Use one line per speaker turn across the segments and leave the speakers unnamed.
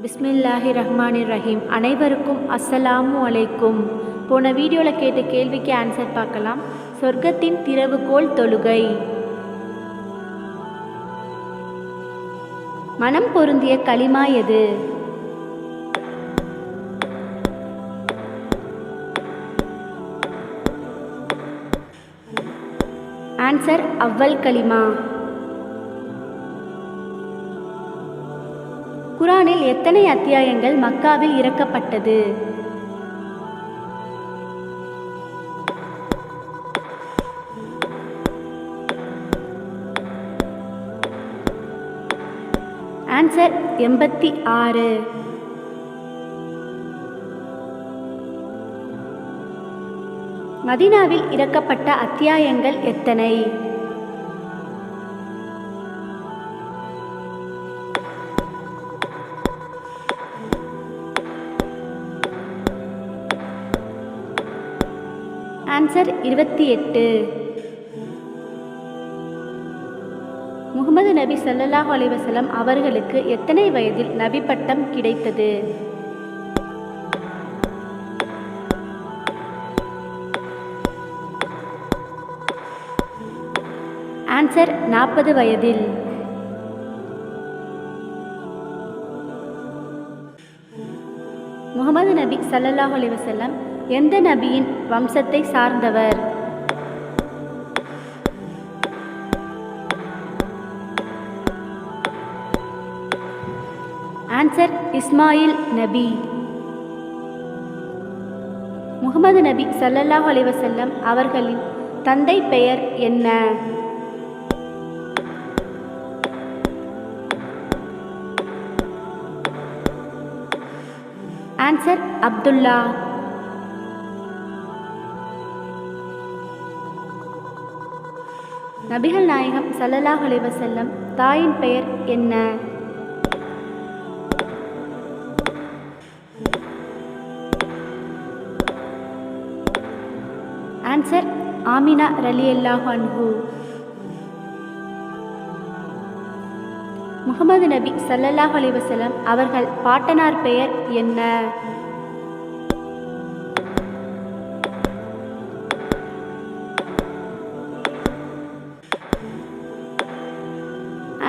பிஸ்மில்லாஹிர்ரஹ்மானிர்ரஹீம். அனைவருக்கும் அஸ்ஸலாமு அலைக்கும். போன வீடியோவில் கேட்ட கேள்விக்கு ஆன்சர் பார்க்கலாம். சொர்க்கத்தின் திறவுகோல் தொழுகை. மனம் பொருந்திய கலிமா எது? ஆன்சர் அவ்வல் கலிமா. குரானில் எத்தனை அத்தியாயங்கள் மக்காவில் இறக்கப்பட்டது? ஆன்சர் 86. மதீனாவில் இறக்கப்பட்ட அத்தியாயங்கள் எத்தனை? ஆன்சர் 28. முகமது நபி ஸல்லல்லாஹு அலைஹி வஸல்லம் அவர்களுக்கு எத்தனை வயதில் நபி பட்டம் கிடைத்தது? ஆன்சர் 40 வயதில். முகமது நபி ஸல்லல்லாஹு அலைஹி வஸல்லம் எந்த நபியின் வம்சத்தை சார்ந்தவர்? ஆன்சர் இஸ்மாயில் நபி. முகமது நபி ஸல்லல்லாஹு அலைஹி வஸல்லம் அவர்களின் தந்தை பெயர் என்ன? ஆன்சர் அப்துல்லா. நபிகள் நாயகம் ஸல்லல்லாஹு அலைஹி வஸல்லம் தாயின் பெயர் என்ன? ஆன்சர் ஆமினா ரலியல்லாஹு அன்ஹு. முகமது நபி ஸல்லல்லாஹு அலைஹி வஸல்லம் அவர்கள் பாட்டனார் பெயர் என்ன?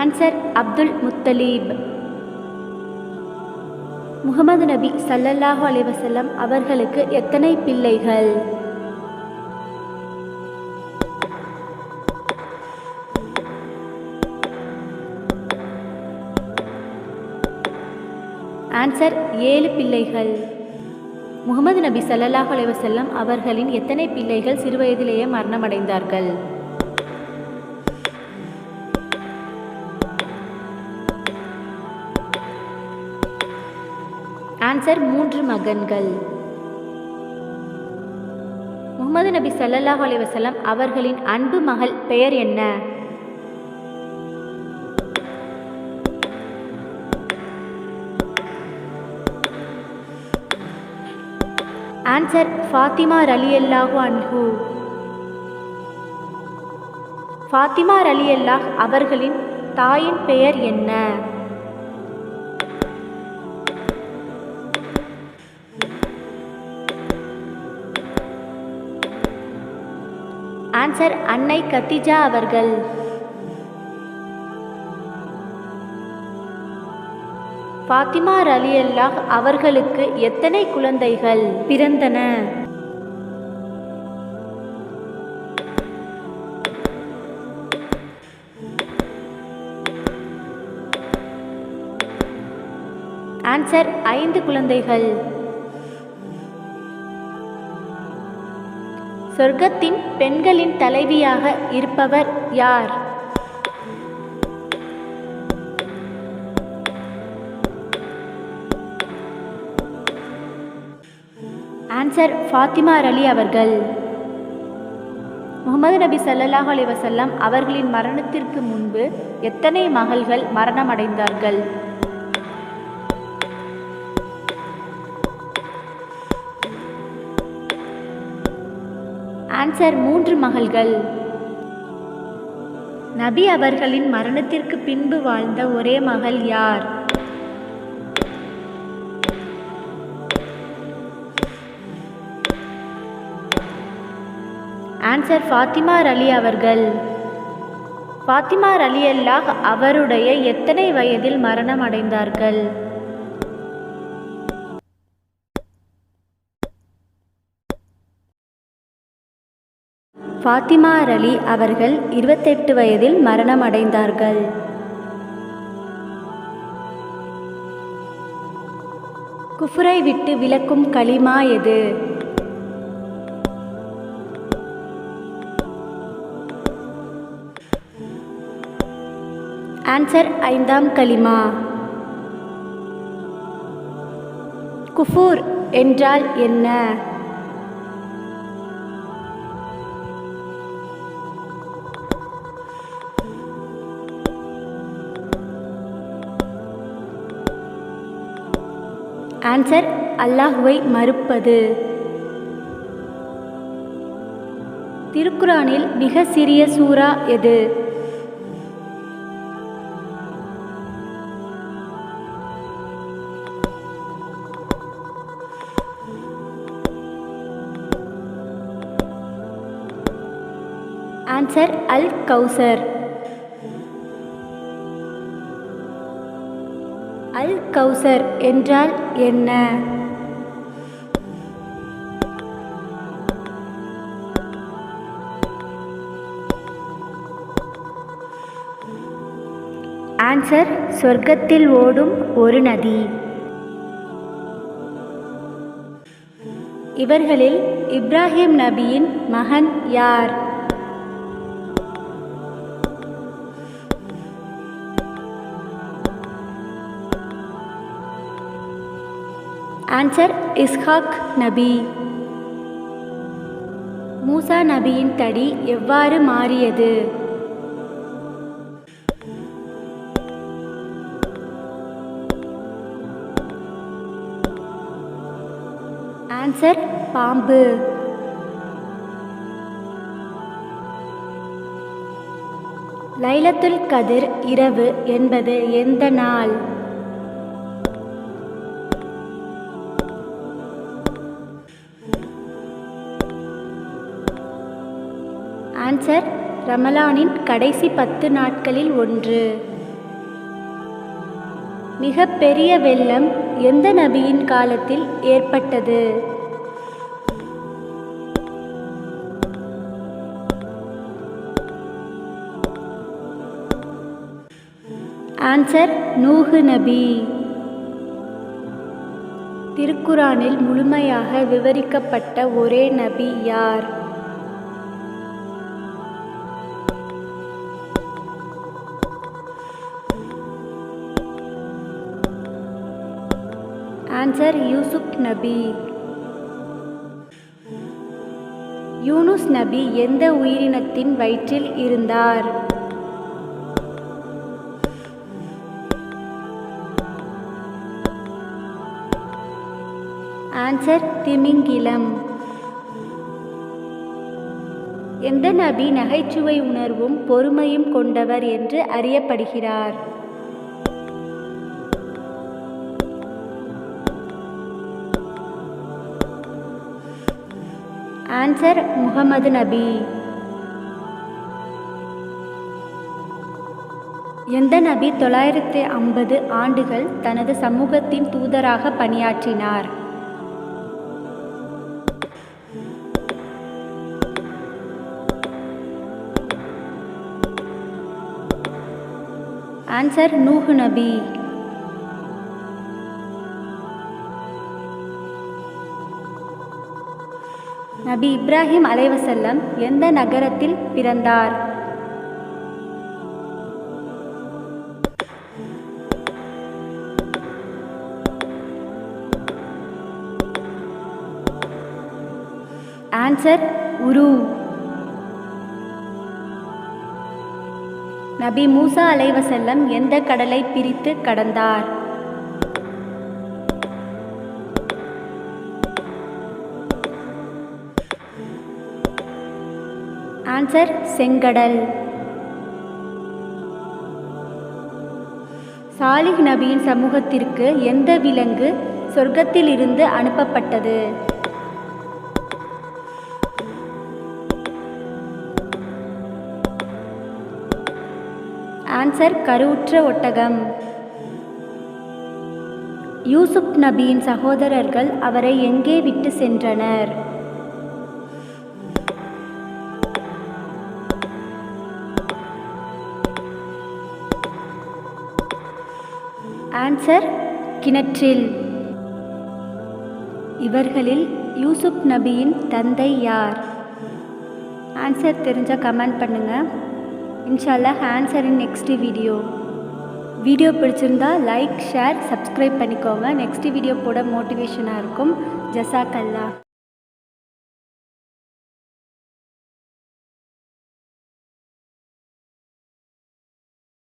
ஆன்சர் அப்துல் முத்தலீப். முகமது நபி ஸல்லல்லாஹு அலைஹி வஸல்லம் அவர்களுக்கு எத்தனை பிள்ளைகள்? ஆன்சர் 7 பிள்ளைகள். முகமது நபி ஸல்லல்லாஹு அலைஹி வஸல்லம் அவர்களின் எத்தனை பிள்ளைகள் சிறுவயதிலேயே மரணமடைந்தார்கள்? ஆன்சர் 3 மகன்கள். முகமது நபி ஸல்லல்லாஹு அலைஹி வஸல்லம் அவர்களின் அன்பு மகள் பெயர் என்ன? ஆன்சர் ஃபாத்திமா ரலியல்லாஹு அன்ஹு. ஃபாத்திமா ரலியல்லாஹ் அவர்களின் தாயின் பெயர் என்ன? ஆன்சர் அன்னை கத்திஜா அவர்கள். ஃபாத்திமா ரலியல்லாஹ் அவர்களுக்கு எத்தனை குழந்தைகள் பிறந்தன? ஆன்சர் 5 குழந்தைகள். சொர்க்கத்தின் பெண்களின் தலைவியாக இருப்பவர் யார்? ஆன்சர் ஃபாத்திமா ரலி அவர்கள். முகமது நபி ஸல்லல்லாஹு அலைஹி வஸல்லம் அவர்களின் மரணத்திற்கு முன்பு எத்தனை மகள்கள் மரணமடைந்தார்கள்? ஆன்சர் 3 மகள்கள். நபி அவர்களின் மரணத்திற்கு பின்பு வாழ்ந்த ஒரே மகள் யார்? ஆன்சர் ஃபாத்திமா அலி அவர்கள். ஃபாத்திமா ரலியல்லாஹ் அவருடைய எத்தனை வயதில் மரணம் அடைந்தார்கள்? ஃபாத்திமா அலி அவர்கள் 28 வயதில் மரணம் அடைந்தார்கள். குஃப்ரை விட்டு விலக்கும் கலிமா எது? ஆன்சர் 5ஆம் கலிமா. குஃபூர் என்றால் என்ன? ஆன்சர் அல்லாஹ்வை மறுப்பது. திருக்குரானில் மிக சிறிய சூரா எது? ஆன்சர் அல் கௌசர். அல் கௌசர் என்றால் என்ன? ஆன்சர் சொர்க்கத்தில் ஓடும் ஒரு நதி. இவர்களில் இப்ராஹிம் நபியின் மகன் யார்? ஆன்சர் இஸ்ஹாக் நபி. மூசா நபியின் தடி எவ்வாறு மாறியது? ஆன்சர் பாம்பு. லைலத்துல் கதிர் இரவு என்பது எந்த நாள்? ஆன்சர் ரமலானின் கடைசி 10 நாட்களில் ஒன்று. மிக பெரிய வெள்ளம் எந்த நபியின் காலத்தில் ஏற்பட்டது? ஆன்சர் நூஹ் நபி. திருக்குரானில் முழுமையாக விவரிக்கப்பட்ட ஒரே நபி யார்? ஆன்சர் யூசுப் நபி. யூனுஸ் நபி எந்த உயிரினத்தின் வயிற்றில் இருந்தார்? ஆன்சர் திமிங்கிலம். எந்த நபி நகைச்சுவை உணர்வும் பொறுமையும் கொண்டவர் என்று அறியப்படுகிறார்? ஆன்சர் முகமது நபி. எந்த நபி 950 ஆண்டுகள் தனது சமூகத்தின் தூதராக பணியாற்றினார்? ஆன்சர் நூஹ் நபி. நபி இப்ராஹிம் அலைஹிஸ்ஸலாம் எந்த நகரத்தில் பிறந்தார்? ஆன்சர் உரு. நபி மூசா அலைஹிஸ்ஸலாம் எந்த கடலை பிரித்து கடந்தார்? ஆன்சர் செங்கடல். சாலிஹ் நபியின் சமூகத்திற்கு எந்த விலங்கு சொர்க்கத்திலிருந்து அனுப்பப்பட்டது? ஆன்சர் கருவுற்ற ஒட்டகம். யூசுப் நபியின் சகோதரர்கள் அவரை எங்கே விட்டு சென்றனர்? ஆன்சர் கிணற்றில். இவர்களில் யூசுப் நபியின் தந்தை யார்? ஆன்சர் தெரிஞ்சால் கமெண்ட் பண்ணுங்கள். இன்ஷால்லா ஆன்சரின் நெக்ஸ்ட் வீடியோ பிடிச்சிருந்தா லைக், ஷேர், சப்ஸ்கிரைப் பண்ணிக்கோங்க. நெக்ஸ்ட் வீடியோ போட மோட்டிவேஷனாக இருக்கும். ஜஸாக்கல்லா.